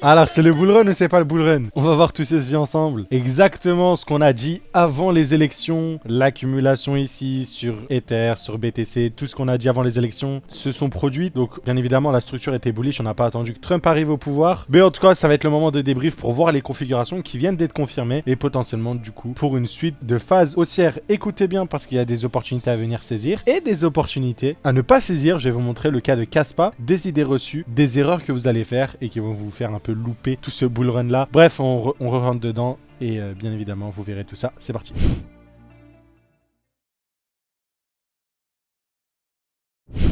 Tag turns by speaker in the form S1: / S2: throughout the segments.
S1: Alors, c'est le bull run ou c'est pas le bull run? On va voir tout ceci ensemble. Exactement ce qu'on a dit avant les élections, l'accumulation ici sur Ether, sur BTC, tout ce qu'on a dit avant les élections se sont produits. Donc, bien évidemment, la structure était bullish. On n'a pas attendu que Trump arrive au pouvoir. Mais en tout cas, ça va être le moment de débrief pour voir les configurations qui viennent d'être confirmées et potentiellement, du coup, pour une suite de phases haussières. Écoutez bien parce qu'il y a des opportunités à venir saisir et des opportunités à ne pas saisir. Je vais vous montrer le cas de Kaspa, des idées reçues, des erreurs que vous allez faire et qui vont vous faire un peu louper tout ce bull run là. Bref, on rentre dedans et bien évidemment vous verrez tout ça. C'est parti.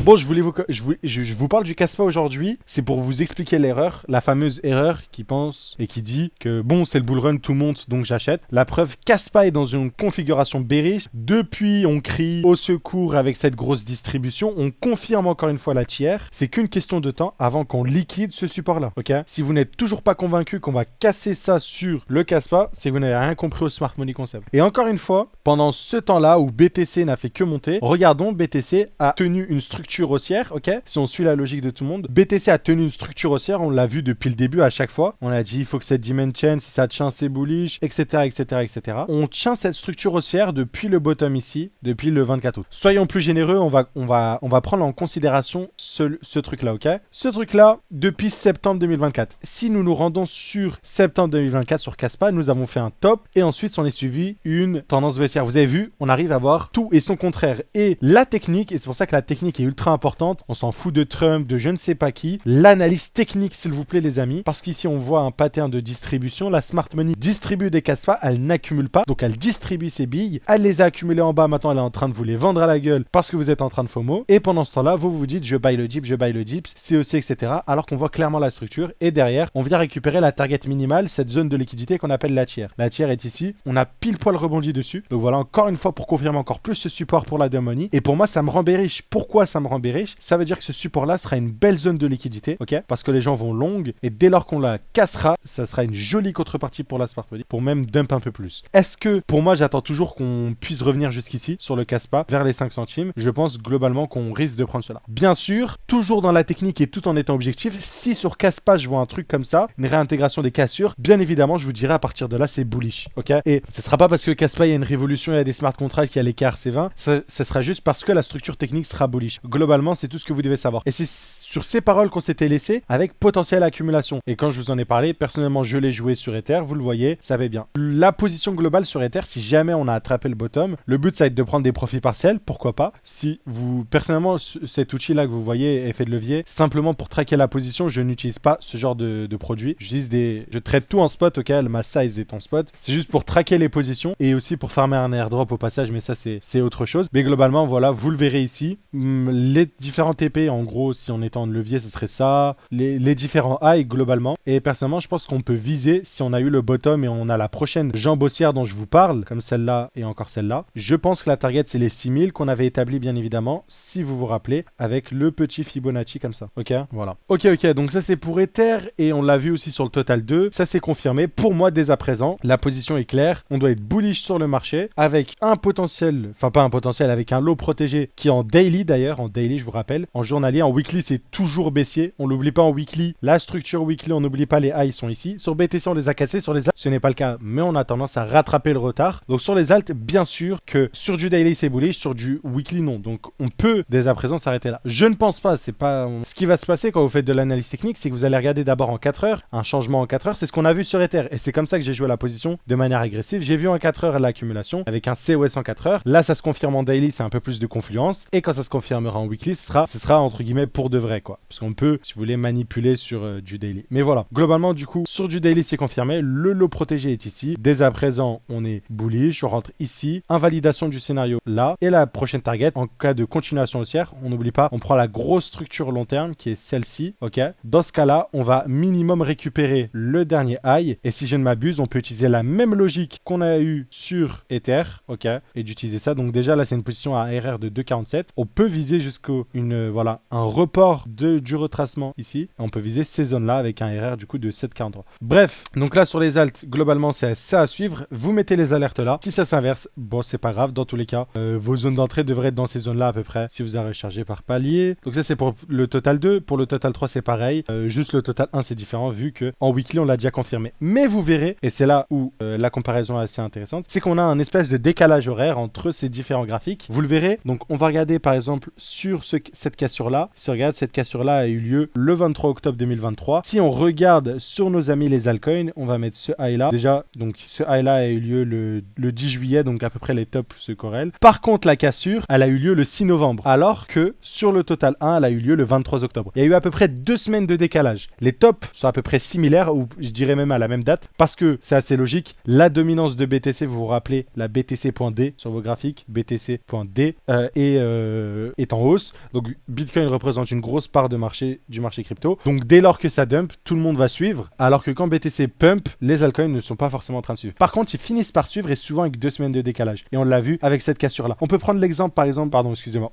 S1: Bon, je vous parle du Kaspa aujourd'hui, c'est pour vous expliquer l'erreur, la fameuse erreur qui pense et qui dit que bon, c'est le bull run, tout monte, donc j'achète. La preuve, Kaspa est dans une configuration bearish. Depuis, on crie au secours avec cette grosse distribution. On confirme encore une fois la tiers. C'est qu'une question de temps avant qu'on liquide ce support-là, ok? Si vous n'êtes toujours pas convaincu qu'on va casser ça sur le Kaspa, c'est que vous n'avez rien compris au Smart Money Concept. Et encore une fois, pendant ce temps-là où BTC n'a fait que monter, regardons, BTC a tenu une structure haussière, ok? Si on suit la logique de tout le monde, BTC a tenu une structure haussière, on l'a vu depuis le début à chaque fois. On a dit il faut que cette dimension, si ça tient, c'est bullish, etc., etc., etc. On tient cette structure haussière depuis le bottom ici, depuis le 24 août. Soyons plus généreux, on va prendre en considération ce truc-là, ok? Ce truc-là, depuis septembre 2024. Si nous nous rendons sur septembre 2024 sur Kaspa, nous avons fait un top et ensuite s'en est suivi une tendance baissière. Vous avez vu, on arrive à voir tout et son contraire. Et la technique, et c'est pour ça que la technique est ultra importante, on s'en fout de Trump, de je ne sais pas qui, l'analyse technique s'il vous plaît les amis, parce qu'ici on voit un pattern de distribution, la Smart Money distribue des Kaspa, elle n'accumule pas, donc elle distribue ses billes, elle les a accumulées en bas, maintenant elle est en train de vous les vendre à la gueule parce que vous êtes en train de FOMO, et pendant ce temps-là, vous vous dites je buy le dip, CEC, etc., alors qu'on voit clairement la structure, et derrière, on vient récupérer la target minimale, cette zone de liquidité qu'on appelle la tiers. La tiers est ici, on a pile poil rebondi dessus, donc voilà encore une fois pour confirmer encore plus ce support pour la money, et pour moi ça me rend bearish. Pourquoi ça me rend bearish? Ça veut dire que ce support-là sera une belle zone de liquidité, ok? Parce que les gens vont long, et dès lors qu'on la cassera, ça sera une jolie contrepartie pour la Smart Money, pour même dump un peu plus. Est-ce que, pour moi, j'attends toujours qu'on puisse revenir jusqu'ici, sur le Kaspa, vers les 5 centimes? Je pense globalement qu'on risque de prendre cela. Bien sûr, toujours dans la technique et tout en étant objectif, si sur Kaspa, je vois un truc comme ça, une réintégration des cassures, bien évidemment, je vous dirai à partir de là, c'est bullish, ok? Et ce sera pas parce que Kaspa, il y a une révolution, il y a des smart contracts, il y a l'écart C20, ça sera juste parce que la structure technique sera bullish. Globalement, c'est tout ce que vous devez savoir. Et c'est sur ces paroles qu'on s'était laissé avec potentielle accumulation. Et quand je vous en ai parlé, personnellement, je l'ai joué sur Ether, vous le voyez, ça va bien. La position globale sur Ether, si jamais on a attrapé le bottom, le but, ça va être de prendre des profits partiels, pourquoi pas. Si vous, personnellement, cet outil-là que vous voyez, effet de levier, simplement pour traquer la position, je n'utilise pas ce genre de produit. Je traite tout en spot, ok, ma size est en spot. C'est juste pour traquer les positions et aussi pour farmer un airdrop au passage, mais ça, c'est autre chose. Mais globalement, voilà, vous le verrez ici. Les différents TP, en gros, si on est en levier, ce serait ça. Les différents highs, globalement. Et personnellement, je pense qu'on peut viser, si on a eu le bottom et on a la prochaine jambe haussière dont je vous parle, comme celle-là et encore celle-là, je pense que la target, c'est les 6000 qu'on avait établi, bien évidemment, si vous vous rappelez, avec le petit Fibonacci comme ça. Ok, voilà. Ok, donc ça, c'est pour Ether et on l'a vu aussi sur le Total 2. Ça, c'est confirmé. Pour moi, dès à présent, la position est claire. On doit être bullish sur le marché avec un potentiel, enfin pas un potentiel, avec un lot protégé qui est en daily d'ailleurs, en daily, je vous rappelle. En journalier, en weekly, c'est toujours baissier. On l'oublie pas en weekly. La structure weekly, on n'oublie pas les highs sont ici. Sur BTC, on les a cassés. Sur les alts, ce n'est pas le cas, mais on a tendance à rattraper le retard. Donc sur les alts, bien sûr que sur du daily, c'est bullish, sur du weekly, non. Donc on peut dès à présent s'arrêter là. Je ne pense pas, c'est pas... Ce qui va se passer quand vous faites de l'analyse technique, c'est que vous allez regarder d'abord en 4 heures, un changement en 4 heures. C'est ce qu'on a vu sur Ether. Et c'est comme ça que j'ai joué la position de manière agressive. J'ai vu en 4 heures l'accumulation avec un COS en 4 heures. Là, ça se confirme en daily, c'est un peu plus de confluence. Et quand ça se confirmera en weekly, ce sera entre guillemets pour de vrai, quoi. Parce qu'on peut, si vous voulez, manipuler sur du daily. Mais voilà, globalement, du coup, sur du daily, c'est confirmé. Le lot protégé est ici. Dès à présent, on est bullish. On rentre ici. Invalidation du scénario là. Et la prochaine target, en cas de continuation haussière, on n'oublie pas, on prend la grosse structure long terme qui est celle-ci. Ok. Dans ce cas-là, on va minimum récupérer le dernier high. Et si je ne m'abuse, on peut utiliser la même logique qu'on a eu sur Ether. Ok. Et d'utiliser ça. Donc déjà, là, c'est une position à RR de 2,47. On peut viser jusqu'au voilà, un report du retracement ici. Et on peut viser ces zones-là avec un RR du coup de 7,43. Bref, donc là sur les alts, globalement c'est ça à suivre. Vous mettez les alertes là. Si ça s'inverse, bon c'est pas grave. Dans tous les cas, vos zones d'entrée devraient être dans ces zones-là à peu près. Si vous avez rechargé par palier. Donc ça c'est pour le total 2. Pour le total 3 c'est pareil. Juste le total 1 c'est différent vu que en weekly on l'a déjà confirmé. Mais vous verrez, et c'est là où la comparaison est assez intéressante, c'est qu'on a un espèce de décalage horaire entre ces différents graphiques. Vous le verrez. Donc on va regarder par exemple sur cette cassure-là. Si on regarde, cette cassure-là a eu lieu le 23 octobre 2023. Si on regarde sur nos amis les altcoins, on va mettre ce high-là. Déjà, donc ce high-là a eu lieu le 10 juillet, donc à peu près les tops se corrèlent. Par contre, la cassure, elle a eu lieu le 6 novembre, alors que sur le total 1, elle a eu lieu le 23 octobre. Il y a eu à peu près 2 semaines de décalage. Les tops sont à peu près similaires, ou je dirais même à la même date, parce que c'est assez logique. La dominance de BTC, vous vous rappelez, la BTC.D sur vos graphiques, BTC.D est en hausse. Donc Bitcoin représente une grosse part du marché crypto. Donc dès lors que ça dump, tout le monde va suivre. Alors que quand BTC pump, les altcoins ne sont pas forcément en train de suivre. Par contre, ils finissent par suivre et souvent avec 2 semaines de décalage. Et on l'a vu avec cette cassure-là. On peut prendre l'exemple, par exemple,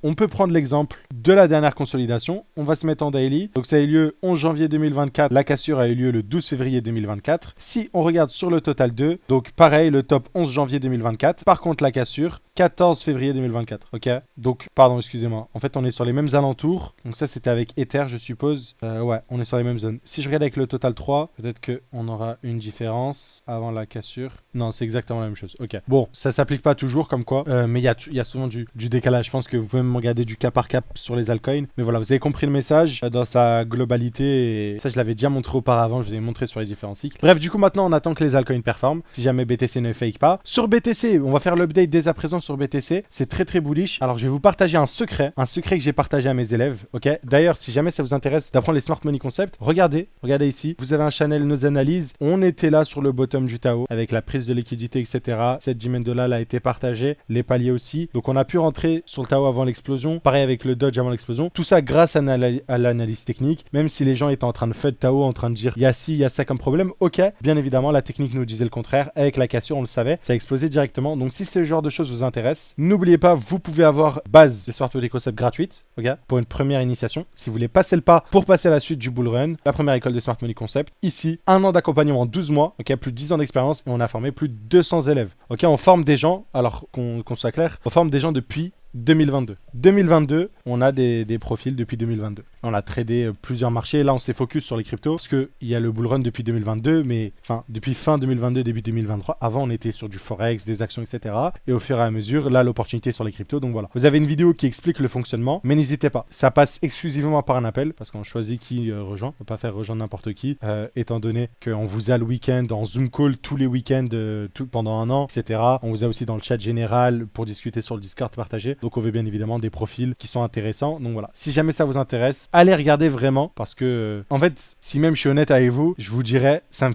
S1: on peut prendre l'exemple de la dernière consolidation. On va se mettre en daily. Donc ça a eu lieu 11 janvier 2024. La cassure a eu lieu le 12 février 2024. Si on regarde sur le total 2, donc pareil, le top 11 janvier 2024. Par contre, la cassure 14 février 2024, ok. Donc, pardon, excusez-moi. En fait, on est sur les mêmes alentours. Donc ça, c'était avec Ether, je suppose. Ouais, on est sur les mêmes zones. Si je regarde avec le total 3, peut-être qu'on aura une différence avant la cassure. Non, c'est exactement la même chose, ok. Bon, ça s'applique pas toujours comme quoi, mais il y a souvent du décalage. Je pense que vous pouvez même regarder du cas par cas sur les altcoins. Mais voilà, vous avez compris le message dans sa globalité. Et ça, je l'avais déjà montré auparavant. Je vous ai montré sur les différents cycles. Bref, du coup, maintenant, on attend que les altcoins performent. Si jamais BTC ne fake pas. Sur BTC, on va faire l'update dès à présent sur BTC. C'est très très bullish. Alors je vais vous partager un secret que j'ai partagé à mes élèves. Ok. D'ailleurs, si jamais ça vous intéresse d'apprendre les smart money concepts, regardez ici. Vous avez un channel Nos Analyses. On était là sur le bottom du Tao avec la prise de liquidité, etc. Cette Jimendola a été partagée, les paliers aussi. Donc on a pu rentrer sur le Tao avant l'explosion. Pareil avec le Dodge avant l'explosion. Tout ça grâce à l'analyse technique. Même si les gens étaient en train de FUD Tao, en train de dire il y a ci, il y a ça comme problème. Ok. Bien évidemment, la technique nous disait le contraire. Avec la cassure, on le savait. Ça a explosé directement. Donc si ce genre de choses vous intéresse, n'oubliez pas, vous pouvez avoir base de smart money concept gratuite, ok, pour une première initiation. Si vous voulez passer le pas pour passer à la suite du bull run, la première école de smart money concept, ici, 1 an d'accompagnement en 12 mois, ok, plus de 10 ans d'expérience et on a formé plus de 200 élèves. Ok, on forme des gens, alors qu'on soit clair, on forme des gens depuis 2022, on a des profils depuis 2022. On a tradé plusieurs marchés. Là, on s'est focus sur les cryptos parce qu'il y a le bull run depuis 2022, mais depuis fin 2022, début 2023. Avant, on était sur du forex, des actions, etc. Et au fur et à mesure, là, l'opportunité sur les cryptos. Donc voilà. Vous avez une vidéo qui explique le fonctionnement, mais n'hésitez pas. Ça passe exclusivement par un appel parce qu'on choisit qui rejoint. On ne peut pas faire rejoindre n'importe qui, étant donné qu'on vous a le week-end en Zoom call tous les week-ends pendant 1 an, etc. On vous a aussi dans le chat général pour discuter sur le Discord partagé. Donc on veut bien évidemment des profils qui sont intéressants. Donc voilà, si jamais ça vous intéresse, allez regarder vraiment parce que en fait, si même je suis honnête avec vous, je vous dirais, c'est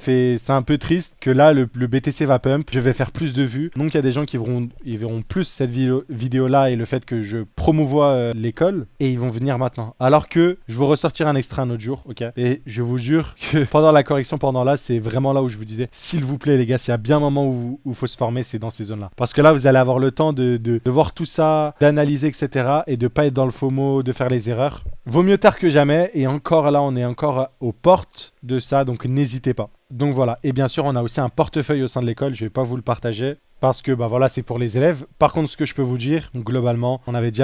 S1: un peu triste que là le BTC va pump, je vais faire plus de vues. Donc il y a des gens qui verront plus cette vidéo là et le fait que je promouvois l'école et ils vont venir maintenant. Alors que je vais ressortir un extrait un autre jour, ok. Et je vous jure que pendant la correction, pendant là, c'est vraiment là où je vous disais, s'il vous plaît les gars, s'il y a bien un moment où il faut se former, c'est dans ces zones-là. Parce que là, vous allez avoir le temps de voir tout ça, d'analyser, etc. et de pas être dans le FOMO, de faire les erreurs. Vaut mieux tard que jamais. Et encore là, on est encore aux portes de ça, donc n'hésitez pas. Donc voilà. Et bien sûr, on a aussi un portefeuille au sein de l'école. Je vais pas vous le partager. Parce que voilà, c'est pour les élèves. Par contre, ce que je peux vous dire, globalement, on l'avait dit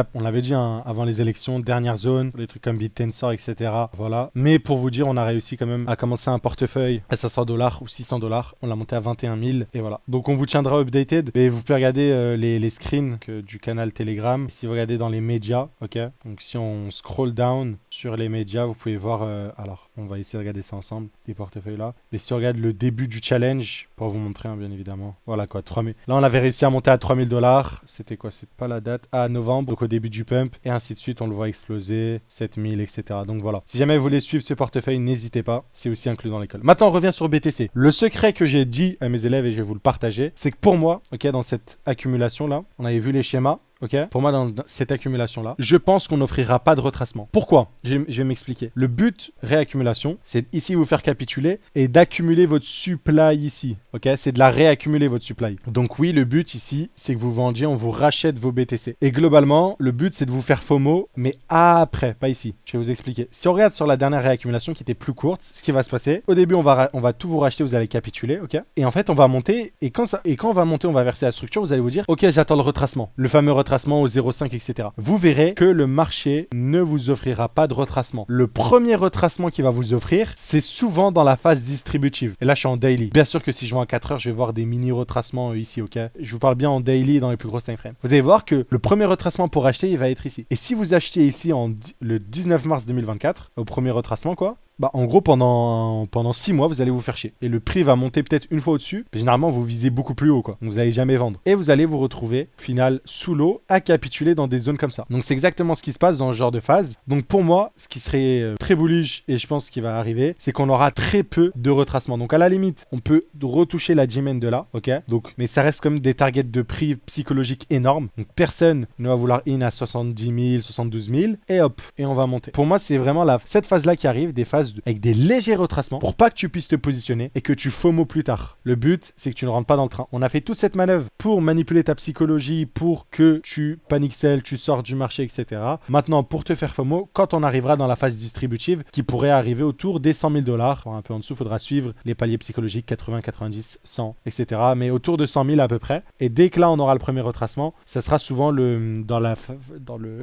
S1: avant les élections, dernière zone, les trucs comme BitTensor, etc. Voilà. Mais pour vous dire, on a réussi quand même à commencer un portefeuille à 500$ ou 600$. On l'a monté à 21 000 et voilà. Donc on vous tiendra updated. Et vous pouvez regarder les screens du canal Telegram. Si vous regardez dans les médias, ok. Donc si on scroll down sur les médias, vous pouvez voir. Alors, on va essayer de regarder ça ensemble, les portefeuilles là. Et si on regarde le début du challenge, pour vous montrer, bien évidemment. Voilà quoi, 3000. Là, on avait réussi à monter à 3000$. C'était quoi? C'est pas la date. À novembre, donc au début du pump. Et ainsi de suite, on le voit exploser. 7000, etc. Donc voilà. Si jamais vous voulez suivre ce portefeuille, n'hésitez pas. C'est aussi inclus dans l'école. Maintenant, on revient sur BTC. Le secret que j'ai dit à mes élèves et je vais vous le partager, c'est que pour moi, ok, dans cette accumulation là, on avait vu les schémas. ok? Pour moi, dans cette accumulation-là, je pense qu'on n'offrira pas de retracement. Pourquoi? Je vais m'expliquer. Le but réaccumulation, c'est ici vous faire capituler et d'accumuler votre supply ici, ok? C'est de la réaccumuler votre supply. Donc oui, le but ici, c'est que vous vendiez, on vous rachète vos BTC. Et globalement, le but, c'est de vous faire FOMO, mais après, pas ici. Je vais vous expliquer. Si on regarde sur la dernière réaccumulation qui était plus courte, ce qui va se passer, au début, on va tout vous racheter, vous allez capituler, ok? Et en fait, on va monter, et quand on va monter, on va verser la structure, vous allez vous dire, ok, j'attends le retracement. Le fameux retracement au 0,5, etc. Vous verrez que le marché ne vous offrira pas de retracement. Le premier retracement qu'il va vous offrir, c'est souvent dans la phase distributive. Et là, je suis en daily. Bien sûr que si je vois en 4 heures, je vais voir des mini retracements ici, ok? Je vous parle bien en daily dans les plus grosses time frames. Vous allez voir que le premier retracement pour acheter, il va être ici. Et si vous achetez ici le 19 mars 2024, au premier retracement, quoi, bah en gros pendant 6 mois vous allez vous faire chier et le prix va monter peut-être une fois au-dessus, mais généralement vous visez beaucoup plus haut quoi, donc vous n'allez jamais vendre et vous allez vous retrouver au final sous l'eau à capituler dans des zones comme ça. Donc c'est exactement ce qui se passe dans ce genre de phase. Donc pour moi ce qui serait très bullish et je pense qu'il va arriver, c'est qu'on aura très peu de retracement. Donc à la limite on peut retoucher la G-Main de là, ok, donc mais ça reste comme des targets de prix psychologiques énormes, donc personne ne va vouloir in à 70 000 72 000 et hop et on va monter. Pour moi c'est vraiment cette phase là qui arrive, des phases avec des légers retracements pour pas que tu puisses te positionner et que tu FOMO plus tard. Le but, c'est que tu ne rentres pas dans le train. On a fait toute cette manœuvre pour manipuler ta psychologie, pour que tu panic sell, tu sors du marché, etc. Maintenant, pour te faire FOMO, quand on arrivera dans la phase distributive, qui pourrait arriver autour des 100 000 $, un peu en dessous, il faudra suivre les paliers psychologiques 80, 90, 100, etc. Mais autour de 100 000 à peu près. Et dès que là, on aura le premier retracement, ça sera souvent dans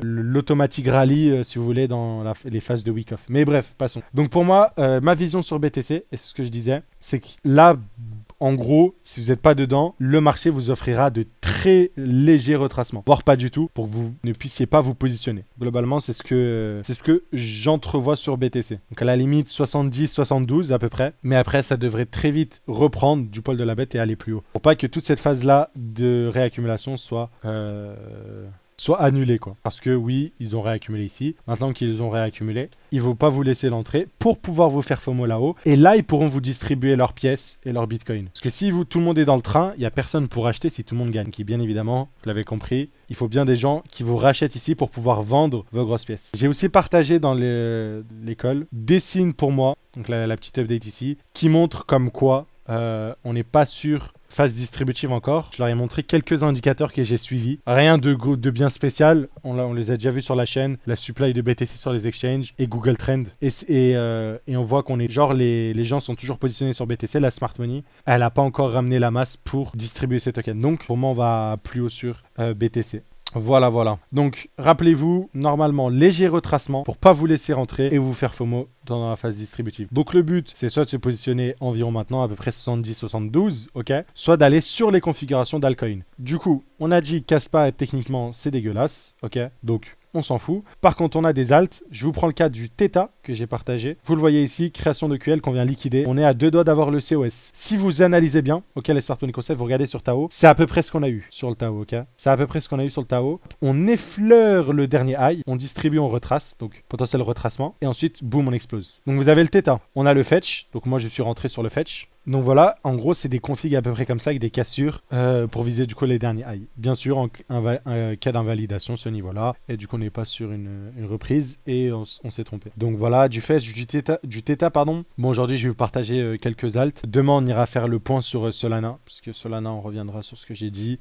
S1: l'automatique rallye, si vous voulez, dans les phases de week off. Mais bref, passons. Donc pour moi, ma vision sur BTC, et c'est ce que je disais, c'est que là, en gros, si vous n'êtes pas dedans, le marché vous offrira de très légers retracements, voire pas du tout, pour que vous ne puissiez pas vous positionner. Globalement, c'est ce que j'entrevois sur BTC. Donc à la limite, 70, 72 à peu près, mais après, ça devrait très vite reprendre du poil de la bête et aller plus haut. Pour pas que toute cette phase-là de réaccumulation soit annulé quoi. Parce que oui, ils ont réaccumulé ici. Maintenant qu'ils ont réaccumulé, ils ne vont pas vous laisser l'entrée pour pouvoir vous faire FOMO là-haut. Et là, ils pourront vous distribuer leurs pièces et leurs bitcoins. Parce que si tout le monde est dans le train, il n'y a personne pour acheter si tout le monde gagne. Qui bien évidemment, vous l'avez compris, il faut bien des gens qui vous rachètent ici pour pouvoir vendre vos grosses pièces. J'ai aussi partagé dans l'école des signes pour moi, donc la petite update ici, qui montre comme quoi on n'est pas sûr phase distributive encore. Je leur ai montré quelques indicateurs que j'ai suivis. Rien de bien spécial. On les a déjà vus sur la chaîne. La supply de BTC sur les exchanges et Google Trend. Et on voit qu'on est genre les gens sont toujours positionnés sur BTC. La smart money, elle n'a pas encore ramené la masse pour distribuer ces tokens. Donc pour moi, on va plus haut sur BTC. Voilà. Donc, rappelez-vous, normalement, léger retracement pour pas vous laisser rentrer et vous faire FOMO dans la phase distributive. Donc, le but, c'est soit de se positionner environ maintenant à peu près 70-72, ok, soit d'aller sur les configurations d'altcoin. Du coup, on a dit Kaspa, techniquement, c'est dégueulasse, ok, donc on s'en fout. Par contre, on a des alts. Je vous prends le cas du Theta que j'ai partagé. Vous le voyez ici, création de QL qu'on vient liquider. On est à 2 doigts d'avoir le COS. Si vous analysez bien, ok, les smart money concepts, vous regardez sur Tao, c'est à peu près ce qu'on a eu sur le Tao, ok. C'est à peu près ce qu'on a eu sur le Tao. On effleure le dernier high, on distribue, on retrace, donc potentiel retracement, et ensuite, boum, on explose. Donc vous avez le Theta. On a le fetch, donc moi je suis rentré sur le fetch. Donc voilà, en gros, c'est des configs à peu près comme ça, avec des cassures pour viser du coup les derniers highs. Bien sûr, en cas d'invalidation, ce niveau-là. Et du coup, on n'est pas sur une reprise et on s'est trompé. Donc voilà, du fetch, du theta, pardon. Bon, aujourd'hui, je vais vous partager quelques alts. Demain, on ira faire le point sur Solana, puisque Solana, on reviendra sur ce que j'ai dit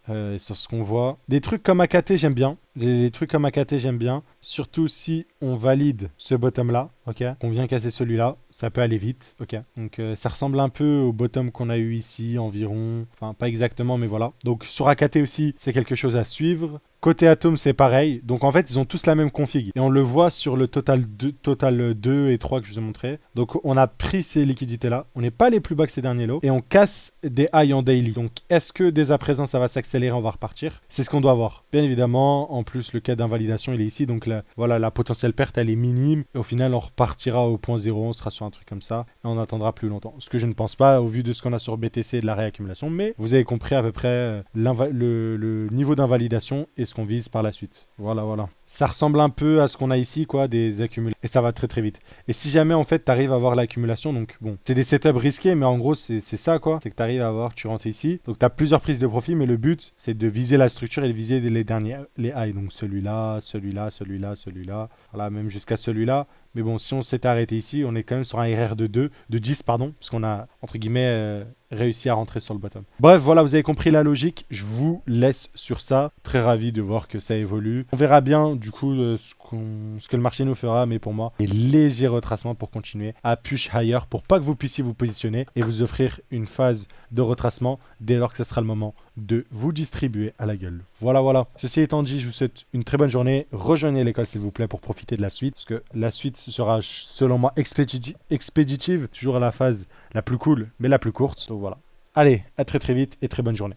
S1: et sur ce qu'on voit. Des trucs comme AKT, j'aime bien. Les trucs comme AKT, j'aime bien. Surtout si on valide ce bottom-là, ok. On vient casser celui-là, ça peut aller vite, ok. Donc ça ressemble un peu au bottom qu'on a eu ici environ. Enfin, pas exactement, mais voilà. Donc sur AKT aussi, c'est quelque chose à suivre. Côté Atom, c'est pareil. Donc en fait, ils ont tous la même config. Et on le voit sur le total 2 et 3 que je vous ai montré. Donc on a pris ces liquidités-là. On n'est pas les plus bas que ces derniers lots. Et on casse des highs en daily. Donc est-ce que dès à présent, ça va s'accélérer, on va repartir? C'est ce qu'on doit voir. Bien évidemment, en plus, le cas d'invalidation, il est ici. Donc là, voilà, la potentielle perte, elle est minime. Et au final, on repartira au point 0. On sera sur un truc comme ça. Et on attendra plus longtemps. Ce que je ne pense pas au vu de ce qu'on a sur BTC et de la réaccumulation. Mais vous avez compris à peu près le niveau d'invalidation et ce qu'on vise par la suite. Voilà, voilà. Ça ressemble un peu à ce qu'on a ici, quoi, des accumulations. Et ça va très très vite. Et si jamais, en fait, tu arrives à avoir l'accumulation, donc bon, c'est des setups risqués, mais en gros, c'est ça, quoi. C'est que tu arrives à avoir, tu rentres ici. Donc, tu as plusieurs prises de profit, mais le but, c'est de viser la structure et de viser les derniers, les highs. Donc, celui-là, celui-là, celui-là, celui-là. Voilà, même jusqu'à celui-là. Mais bon, si on s'était arrêté ici, on est quand même sur un RR de 10, pardon, parce qu'on a, entre guillemets, réussi à rentrer sur le bottom. Bref, voilà, vous avez compris la logique. Je vous laisse sur ça. Très ravi de voir que ça évolue. On verra bien, du coup, ce que le marché nous fera, mais pour moi, des légers retracements pour continuer à push higher, pour pas que vous puissiez vous positionner et vous offrir une phase de retracement dès lors que ce sera le moment de vous distribuer à la gueule. Voilà, voilà. Ceci étant dit, je vous souhaite une très bonne journée. Rejoignez l'école, s'il vous plaît, pour profiter de la suite, parce que la suite sera, selon moi, expéditive, toujours à la phase la plus cool, mais la plus courte. Donc voilà. Allez, à très très vite et très bonne journée.